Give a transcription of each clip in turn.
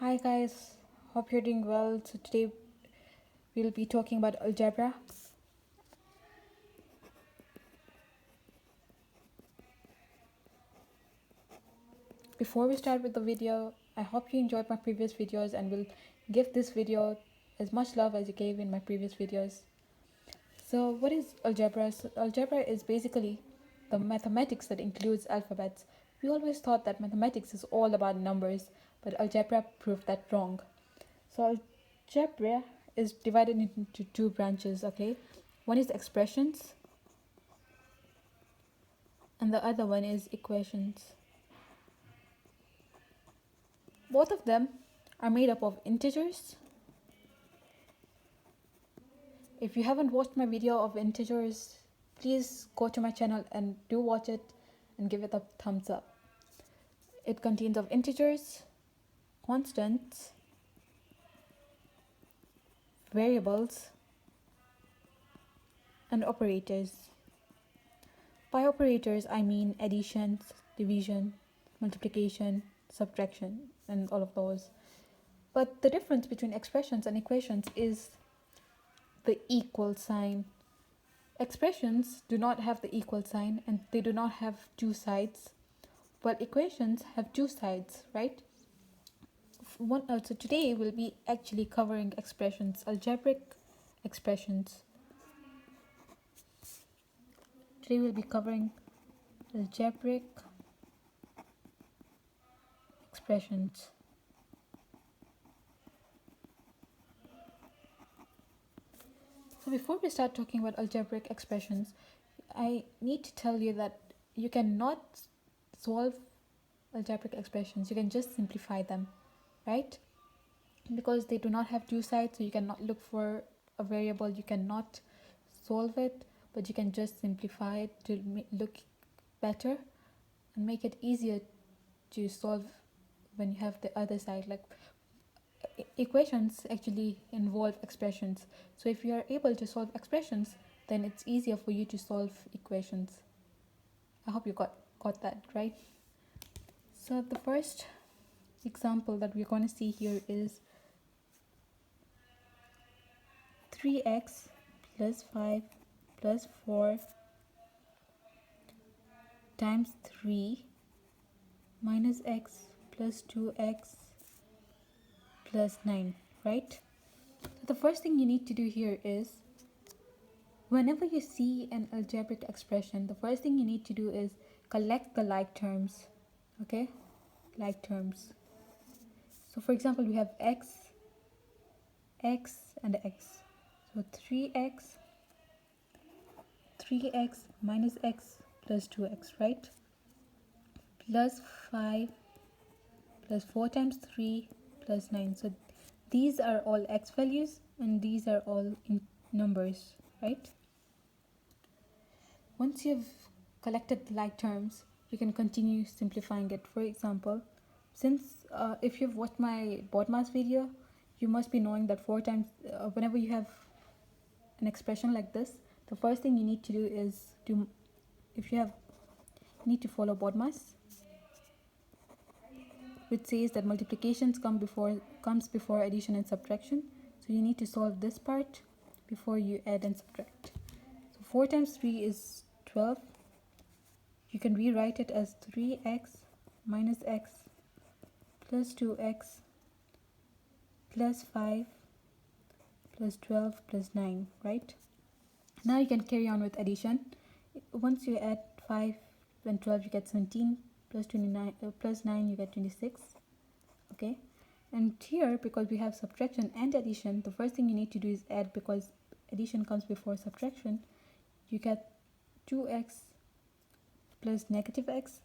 Hi guys, hope you're doing well. So today we'll be talking about algebra. Before we start with the video, I hope you enjoyed my previous videos and will give this video as much love as you gave in my previous videos. So what is algebra? So algebra is basically the mathematics that includes alphabets. We always thought that mathematics is all about numbers, but algebra proved that wrong. So algebra is divided into two branches, okay? One is expressions and the other one is equations. Both of them are made up of integers. If you haven't watched my video of integers, please go to my channel and do watch it and give it a thumbs up. It contains of integers, constants, variables, and operators. By operators, I mean addition, division, multiplication, subtraction, and all of those. But the difference between expressions and equations is the equal sign. Expressions do not have the equal sign and they do not have two sides, while equations have two sides, right? So today we'll be actually covering expressions, algebraic expressions. Today we'll be covering algebraic expressions. So before we start talking about algebraic expressions, I need to tell you that you cannot solve algebraic expressions. You can just simplify them, right? Because they do not have two sides, so you cannot look for a variable, you cannot solve it, but you can just simplify it to look better and make it easier to solve when you have the other side. Like equations actually involve expressions, so if you are able to solve expressions, then it's easier for you to solve equations. I hope you got that right. So the first example that we're going to see here is 3x plus 5 plus 4 times 3 minus x plus 2x plus 9, right? So the first thing you need to do here is, whenever you see an algebraic expression, the first thing you need to do is collect the like terms, okay? Like terms. So for example, we have x, and x. So 3x minus x plus 2x, right? Plus 5 plus 4 times 3 plus 9. So these are all x values and these are all in numbers, right? Once you've collected the like terms, you can continue simplifying it. For example, since if you've watched my BODMAS video, you must be knowing that 4 times, whenever you have an expression like this, the first thing you need to do is you need to follow BODMAS, which says that multiplications comes before addition and subtraction. So you need to solve this part before you add and subtract. So 4 times 3 is 12. You can rewrite it as 3x minus x plus 2x plus 5 plus 12 plus 9, right? Now you can carry on with addition. Once you add 5 and 12, you get 17, plus 29 plus 9, you get 26, okay? And here, because we have subtraction and addition, the first thing you need to do is add, because addition comes before subtraction. You get 2x plus negative x,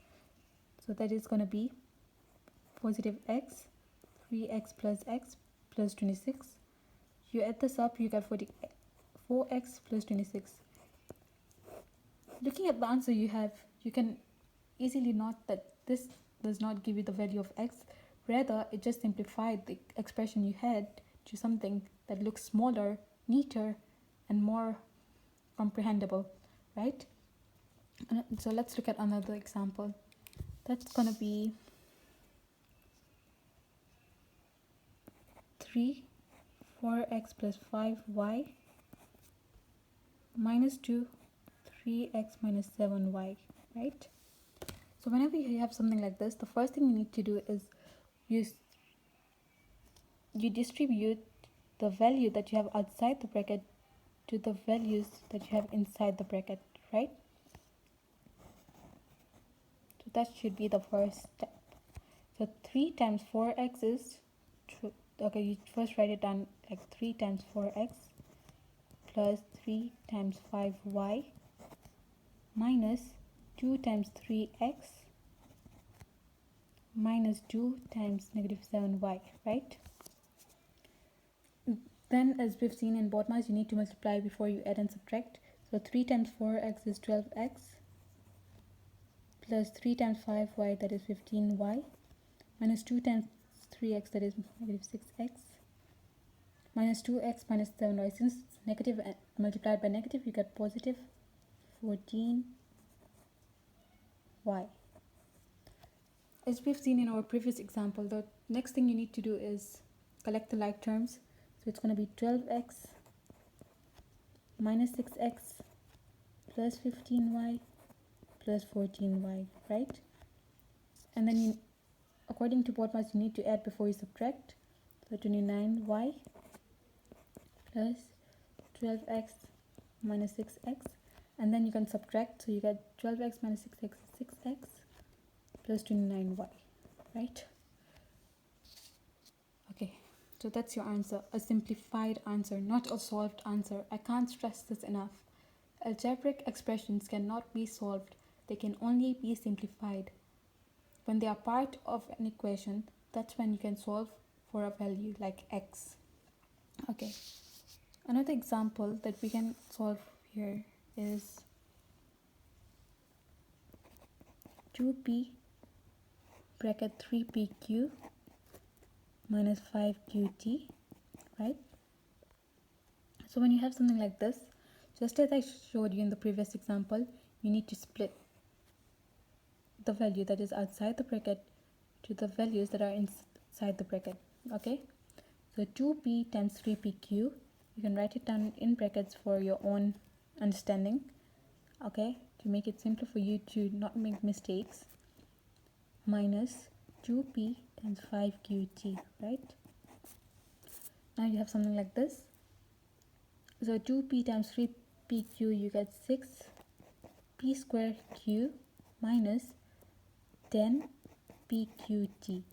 so that is going to be positive x, 3x plus x plus 26. You add this up, you get 4x plus 26. Looking at the answer you have, you can easily note that this does not give you the value of x. Rather, it just simplified the expression you had to something that looks smaller, neater, and more comprehensible, right? So let's look at another example. That's gonna be 3 4x plus 5y minus 2 3x minus 7y, right? So whenever you have something like this, the first thing you need to do is you distribute the value that you have outside the bracket to the values that you have inside the bracket, right? So that should be the first step. So 3 times 4x is okay, you first write it down like 3 times 4x plus 3 times 5y minus 2 times 3x minus 2 times negative 7y, right? Then, as we've seen in BODMAS, you need to multiply before you add and subtract. So 3 times 4x is 12x plus 3 times 5y, that is 15y, minus 2 times 3x, that is negative 6x, minus 2x minus 7y. Since it's negative multiplied by negative, you get positive 14y. As we've seen in our previous example, the next thing you need to do is collect the like terms. So it's going to be 12x minus 6x plus 15y plus 14y, right? And then according to BODMAS, you need to add before you subtract. So 29y plus 12x minus 6x, and then you can subtract. So you get 12x minus 6x is 6x plus 29y, right? Okay, so that's your answer, a simplified answer, not a solved answer. I can't stress this enough. Algebraic expressions cannot be solved, they can only be simplified. When they are part of an equation, that's when you can solve for a value like x. Okay, another example that we can solve here is 2p bracket 3pq minus 5qt, right? So when you have something like this, just as I showed you in the previous example, you need to split the value that is outside the bracket to the values that are inside the bracket. Okay, so 2p times 3pq, you can write it down in brackets for your own understanding, okay, to make it simpler for you to not make mistakes, minus 2p times 5qt, right? Now you have something like this. So 2p times 3pq, you get 6p squared q minus 10pqt.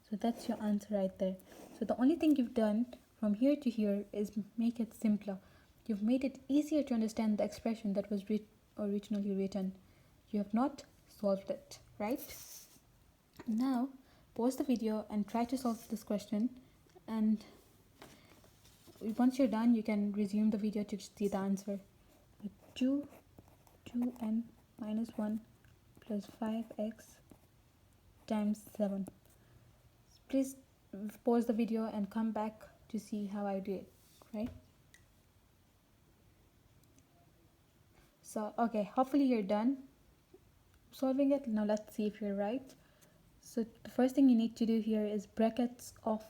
So that's your answer right there. So the only thing you've done from here to here is make it simpler. You've made it easier to understand the expression that was originally written. You have not solved it, right? Now pause the video and try to solve this question, and once you're done, you can resume the video to see the answer. 2n minus 1 plus 5x times 7. Please pause the video and come back to see how I do it, right? So, okay, hopefully you're done solving it. Now let's see if you're right. So the first thing you need to do here is brackets of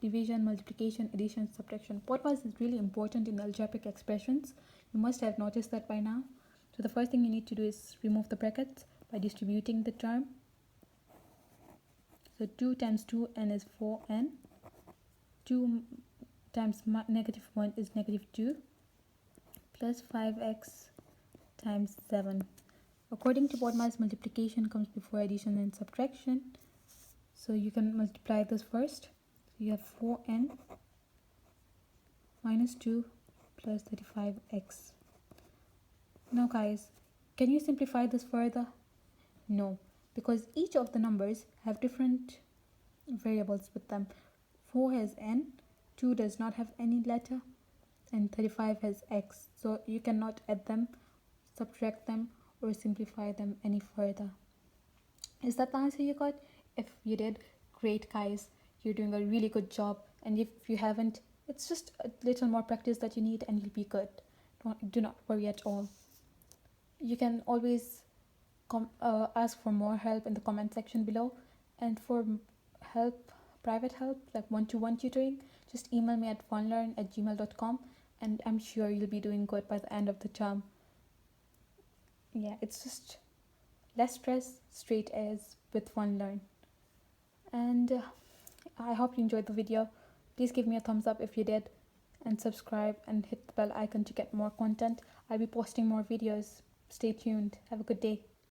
division, multiplication, addition, subtraction. BODMAS is really important in algebraic expressions. You must have noticed that by now. So the first thing you need to do is remove the brackets by distributing the term. So 2 times 2n is 4n. 2 times negative 1 is negative 2 plus 5x times 7. According to BODMAS, multiplication comes before addition and subtraction. So you can multiply this first. So you have 4n minus 2 plus 35x. Now guys, can you simplify this further? No, because each of the numbers have different variables with them. 4 has n, 2 does not have any letter, and 35 has x. So you cannot add them, subtract them, or simplify them any further. Is that the answer you got? If you did, great guys, you're doing a really good job. And if you haven't, it's just a little more practice that you need and you'll be good. Do not worry at all. You can always ask for more help in the comment section below, and for help, private help, like one-to-one tutoring, just email me at funlearn@gmail.com, and I'm sure you'll be doing good by the end of the term. Yeah, it's just less stress, straight A's with FunLearn. And I hope you enjoyed the video. Please give me a thumbs up if you did, and subscribe and hit the bell icon to get more content. I'll be posting more videos. Stay tuned. Have a good day.